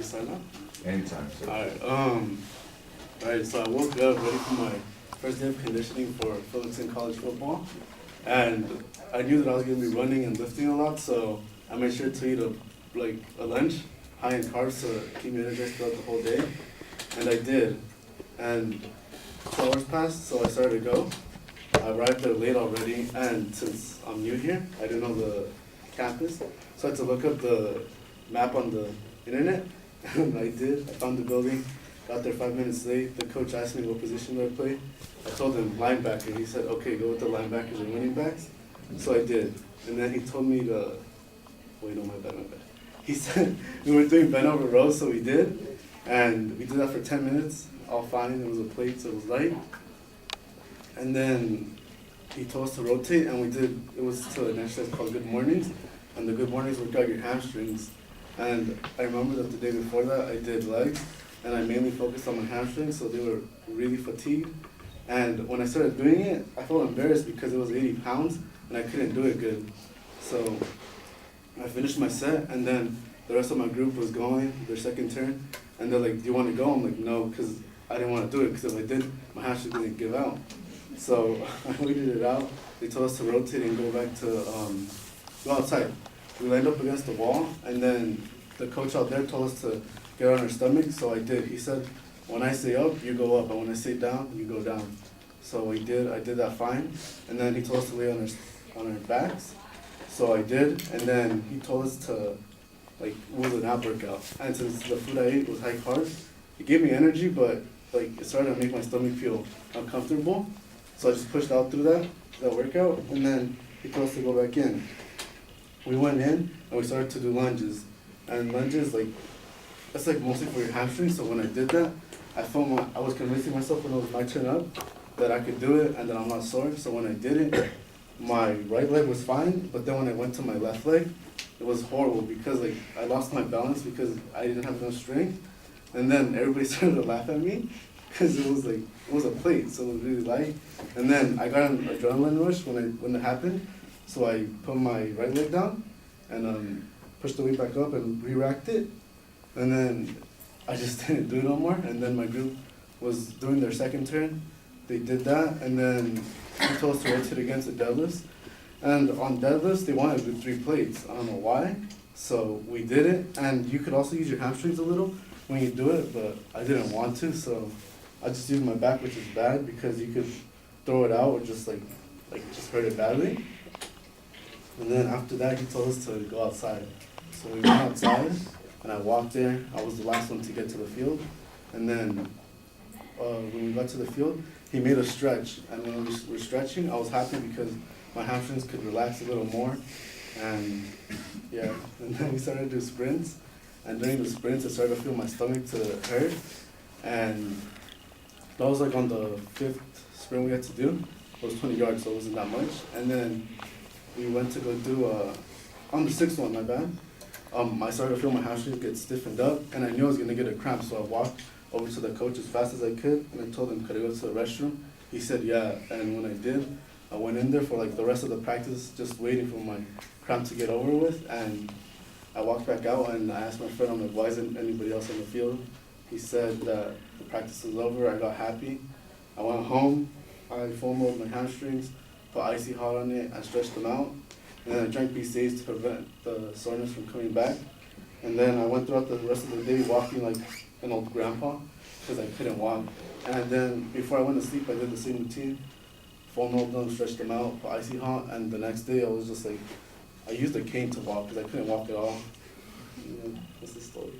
start now? Anytime, sir. Alright, so I woke up ready for my first day of conditioning for Fullerton College football. And I knew that I was going to be running and lifting a lot, so I made sure to eat a lunch, high in carbs to keep me energized throughout the whole day. And I did. And 2 hours passed, so I started to go. I arrived there late already, and since I'm new here, I didn't know the campus, so I had to look up the map on the internet, and I did. I found the building, got there 5 minutes late. The coach asked me what position do I play. I told him linebacker. He said, okay, go with the linebackers and running backs. So I did. And then he told me to, wait, no, my bad. He said we were doing bend over rows, so we did. And we did that for 10 minutes, all fine. It was a plate, so it was light. And then he told us to rotate, and we did. It was to an exercise called Good Mornings. And the Good Mornings work out your hamstrings. And I remember that the day before that, I did legs, and I mainly focused on my hamstrings, so they were really fatigued. And when I started doing it, I felt embarrassed because it was 80 pounds, and I couldn't do it good. So I finished my set, and then the rest of my group was going, their second turn, and they're like, do you want to go? I'm like, no, because I didn't want to do it, because if I did, my hamstrings didn't give out. So I waited it out. They told us to rotate and go back to, go outside. We lined up against the wall, and then the coach out there told us to get on our stomach, so I did. He said, when I say up, you go up, and when I say down, you go down. So we did. I did that fine, and then he told us to lay on our backs. So I did, and then he told us to move an ab workout. And since the food I ate was high carbs, it gave me energy, but it started to make my stomach feel uncomfortable. So I just pushed out through that workout, and then he told us to go back in. We went in and we started to do lunges, and lunges that's mostly for your hamstrings. So when I did that, I was convincing myself when it was my turn up that I could do it and that I'm not sore. So when I did it, my right leg was fine, but then when I went to my left leg, it was horrible because I lost my balance because I didn't have enough strength, and then everybody started to laugh at me because it was a plate, so it was really light. And then I got an adrenaline rush when it happened, so I put my right leg down and pushed the weight back up and re-racked it, and then I just didn't do it no more. And then my group was doing their second turn. They did that, and then he told us to rotate against the deadlifts. And on deadlifts, they wanted to do 3 plates. I don't know why. So we did it, and you could also use your hamstrings a little when you do it, but I didn't want to, so I just used my back, which is bad because you could throw it out or just just hurt it badly. And then after that, he told us to go outside. So we went outside, and I walked there. I was the last one to get to the field. And then when we got to the field, he made us stretch. And when we were stretching, I was happy because my hamstrings could relax a little more. And yeah, and then we started to do sprints. And during the sprints, I started to feel my stomach to hurt. And that was on the 5th sprint we had to do. It was 20 yards, so it wasn't that much. And then we went to go do, on the 6th one, my bad. I started to feel my hamstrings get stiffened up, and I knew I was going to get a cramp, so I walked over to the coach as fast as I could, and I told him, could I go to the restroom? He said, yeah, and when I did, I went in there for the rest of the practice, just waiting for my cramp to get over with, and I walked back out, and I asked my friend, I'm like, why isn't anybody else on the field? He said that the practice was over. I got happy. I went home, I foam rolled my hamstrings, put icy hot on it, I stretched them out, and then I drank BCAAs to prevent the soreness from coming back. And then I went throughout the rest of the day walking like an old grandpa because I couldn't walk. And then before I went to sleep, I did the same routine, foam rolled them, stretched them out, put icy hot, and the next day I was just I used a cane to walk because I couldn't walk at all. And that's the story.